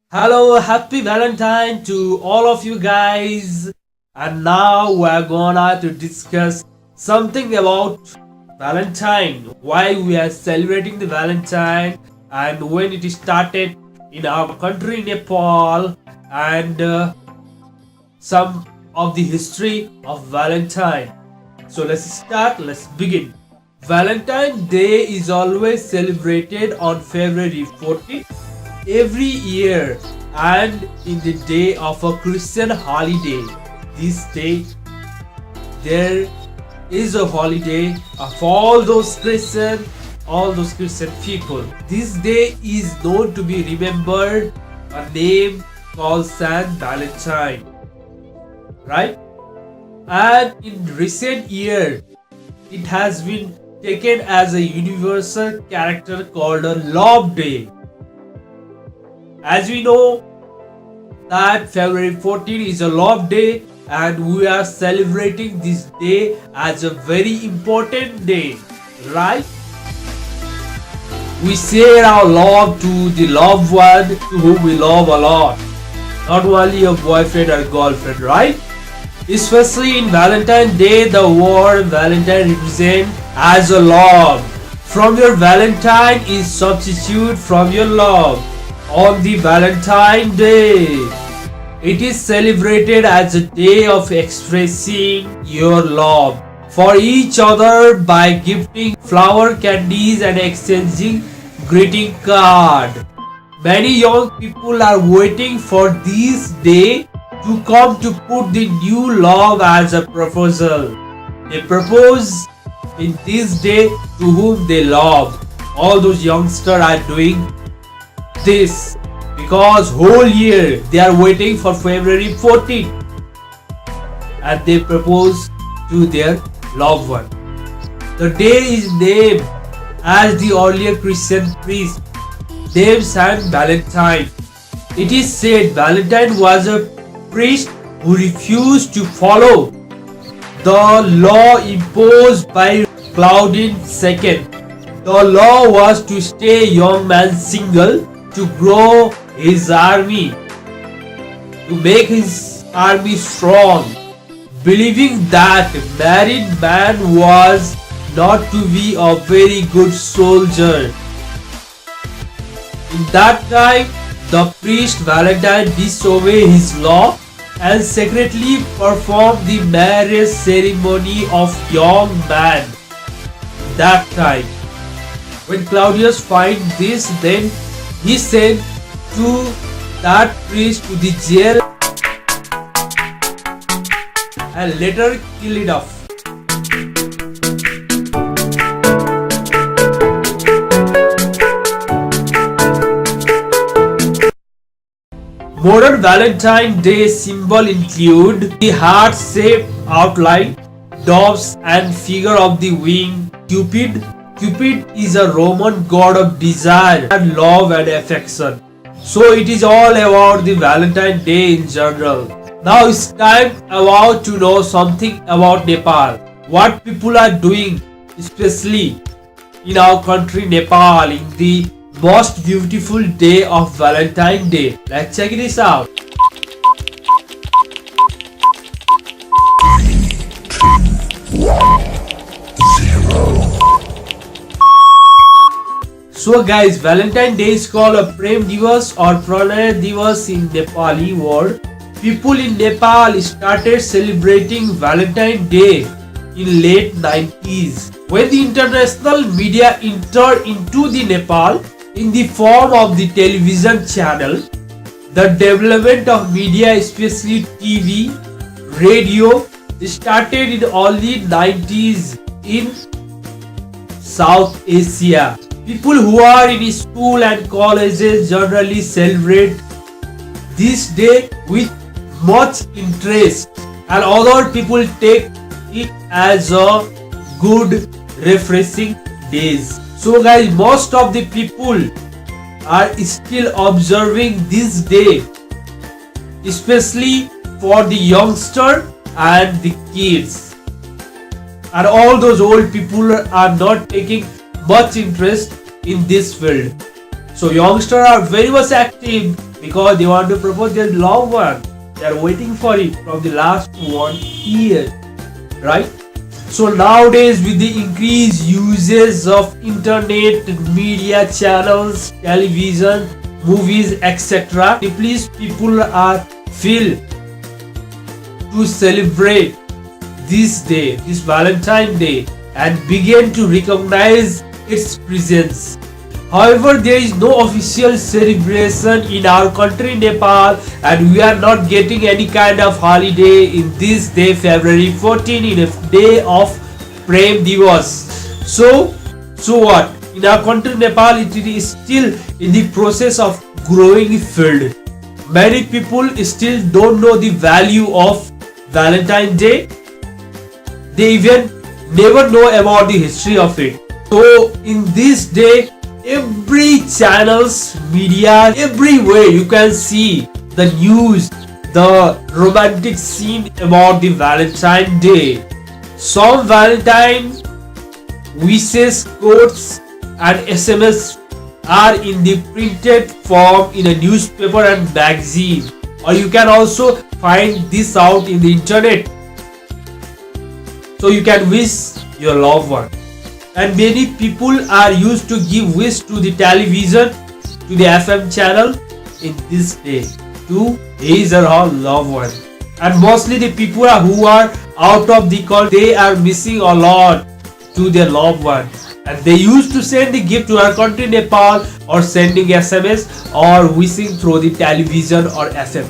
Hello, happy Valentine to all of you guys. And now we're gonna to discuss something about Valentine, why we are celebrating the Valentine and when it started in our country Nepal and some of the history of Valentine. So let's begin. Valentine Day is always celebrated on February 14th every year and in the day of a Christian holiday. This day there is a holiday of all those Christian people. This day is known to be remembered a name called Saint Valentine, right? And in recent years it has been taken as a universal character called a love day. As we know that February 14 is a love day and we are celebrating this day as a very important day, right? We share our love to the loved one to whom we love a lot, not only a boyfriend or girlfriend, right? Especially in Valentine's Day, the word Valentine represents as a love. From your Valentine is substitute from your love. On the Valentine Day, it is celebrated as a day of expressing your love for each other by gifting flower candies and exchanging greeting card. Many young people are waiting for this day to come to put the new love as a proposal. They propose in this day to whom they love. All those youngsters are doing this because whole year they are waiting for February 14th and they propose to their loved one. The day is named as the earlier Christian priest named Saint Valentine. It is said Valentine was a priest who refused to follow the law imposed by Claudius II. The law was to stay young man single, to grow his army, to make his army strong, believing that married man was not to be a very good soldier. In that time, the priest Valentine disobeyed his law and secretly performed the marriage ceremony of young man. That time, when Claudius find this, then he sent to that priest to the jail and later killed it off. Modern Valentine Day symbol include the heart-shaped outline, doves and figure of the wing Cupid. Cupid is a Roman god of desire and love and affection. So it is all about the Valentine Day in general. Now it's time about to know something about Nepal. What people are doing, especially in our country Nepal, in the most beautiful day of Valentine Day. Let's check this out. So guys, Valentine Day is called a Prem Divas or Pranay Divas in Nepali word. People in Nepal started celebrating Valentine Day in late 90s. When the international media entered into the Nepal in the form of the television channel, the development of media, especially TV, radio, started in early 90s in South Asia. People who are in school and colleges generally celebrate this day with much interest and other people take it as a good refreshing days. So guys, most of the people are still observing this day, especially for the youngster and the kids. And all those old people are not taking much interest in this field. So youngsters are very much active because they want to propose their loved one. They are waiting for it from the last 1 year, right? So nowadays, with the increased uses of internet, media channels, television, movies, etc., people are feel to celebrate this day, this Valentine Day, and begin to recognize its presence. However, there is no official celebration in our country, Nepal, and we are not getting any kind of holiday in this day, February 14, in a day of Prem Divas. So what? In our country, Nepal, it is still in the process of growing field. Many people still don't know the value of Valentine's Day. They even never know about the history of it. So in this day, every channels, media, everywhere you can see the news, the romantic scene about the Valentine Day. Some Valentine wishes, quotes and SMS are in the printed form in a newspaper and magazine, or you can also find this out in the internet. So you can wish your loved one. And many people are used to give wish to the television, to the FM channel in this day to his or her loved one. And mostly the people who are out of the country, they are missing a lot to their loved one. And they used to send the gift to our country, Nepal, or sending SMS or wishing through the television or FM.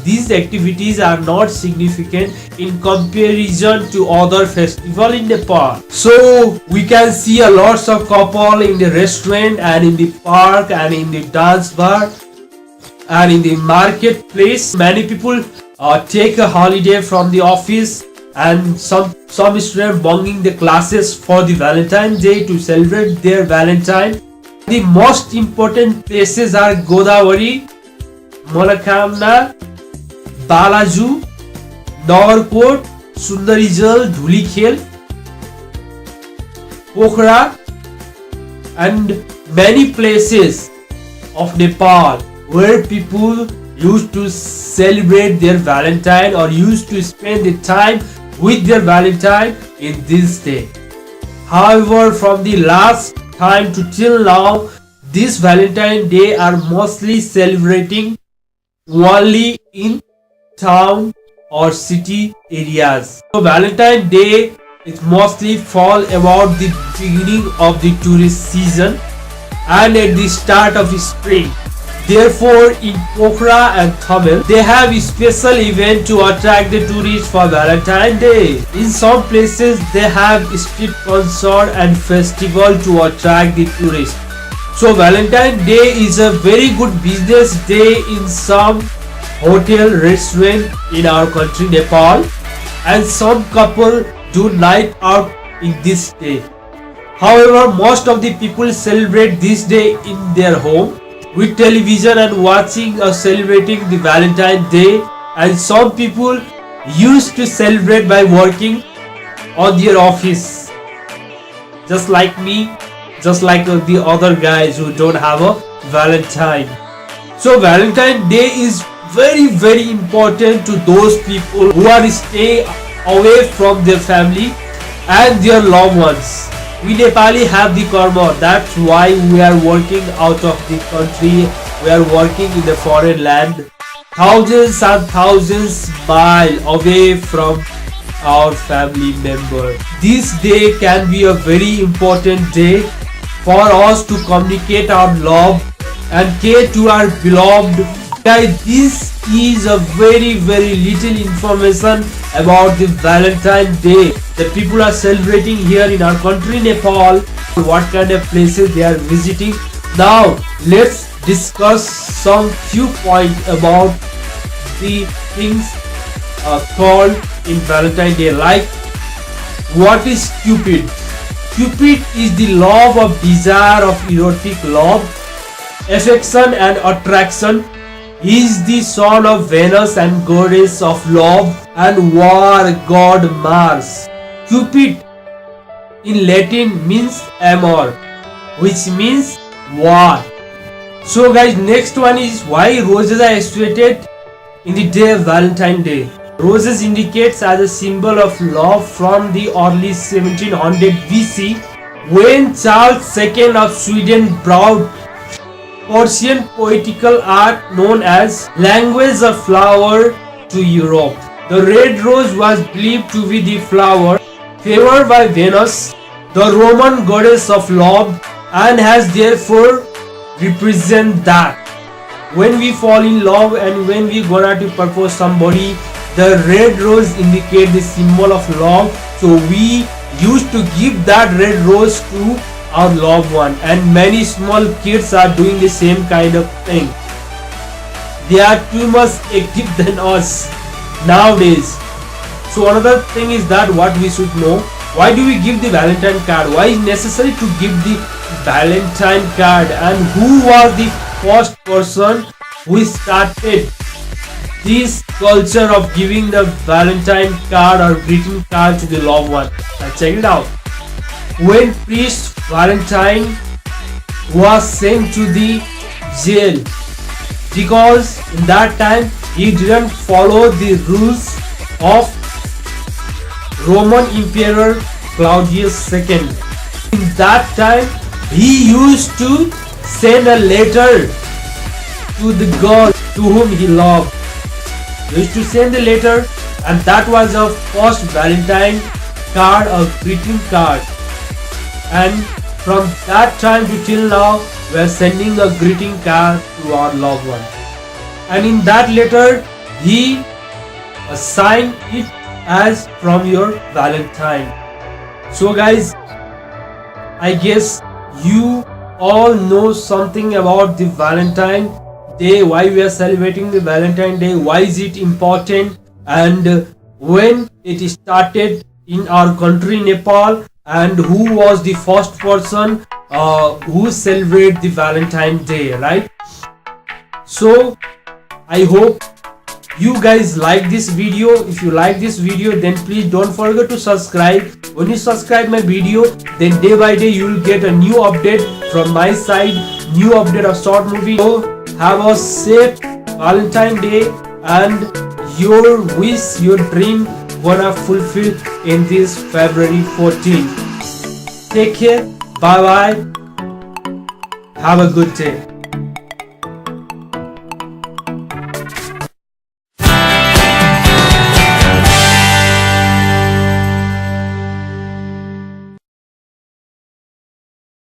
These activities are not significant in comparison to other festivals in Nepal. So we can see a lots of couple in the restaurant and in the park and in the dance bar and in the marketplace. Many people take a holiday from the office, and some students bunking the classes for the Valentine's Day to celebrate their Valentine. The most important places are Godavari, Malakamna, Balaju, Nagarkot, Sundarijal, Dhulikhel, Pokhara, and many places of Nepal where people used to celebrate their Valentine or used to spend the time with their Valentine in this day. However, from the last time to till now, this Valentine Day are mostly celebrating only in town or city areas. So Valentine Day is mostly fall about the beginning of the tourist season and at the start of spring. Therefore, in Pokhara and Thamel, they have a special event to attract the tourists for Valentine's Day. In some places, they have a street concert and festival to attract the tourists. So Valentine's Day is a very good business day in some hotel, restaurant in our country, Nepal, and some couple do night out in this day. However, most of the people celebrate this day in their home with television and watching or celebrating the Valentine's Day, and some people used to celebrate by working on their office, just like me, just like the other guys who don't have a Valentine. So Valentine's Day is very important to those people who are staying away from their family and their loved ones. We Nepali have the karma, that's why we are working out of the country, we are working in the foreign land, thousands and thousands miles away from our family member. This day can be a very important day for us to communicate our love and care to our beloved. This is a very little information about the Valentine's Day that people are celebrating here in our country, Nepal, what kind of places they are visiting. Now let's discuss some few points about the things called in Valentine's Day, like what is Cupid? Cupid is the love of desire, of erotic love, affection and attraction. He is the son of Venus and goddess of love and war god Mars. Cupid in Latin means amor, which means war. So guys, next one is why roses are associated in the day of Valentine Day. Roses indicates as a symbol of love from the early 1700 BC when Charles II of Sweden brought Persian poetical art known as language of flower to Europe. The red rose was believed to be the flower favored by Venus, the Roman goddess of love, and has therefore represent that when we fall in love and when we gonna to propose somebody, the red rose indicate the symbol of love. So we used to give that red rose to our loved one, and many small kids are doing the same kind of thing. They are too much active than us nowadays. So another thing is that what we should know, why do we give the Valentine card? Why is necessary to give the Valentine card, and who was the first person who started this culture of giving the Valentine card or greeting card to the loved one? Let's check it out. When priest Valentine was sent to the jail because in that time he didn't follow the rules of Roman Emperor Claudius II. In that time he used to send a letter to the girl to whom he loved. He used to send the letter, and that was our first Valentine card or greeting card. And from that time to till now, we are sending a greeting card to our loved one. And in that letter, he assigned it as from your Valentine. So guys, I guess you all know something about the Valentine Day, why we are celebrating the Valentine Day, why is it important, and when it started in our country Nepal, and who was the first person who celebrate the Valentine Day, right? So I hope you guys like this video. If you like this video, then please don't forget to subscribe. When you subscribe my video, then day by day you will get a new update from my side, new update of short movie. So have a safe Valentine Day, and your wish, your dream gonna fulfill in this February 14th. Take care, bye bye, have a good day.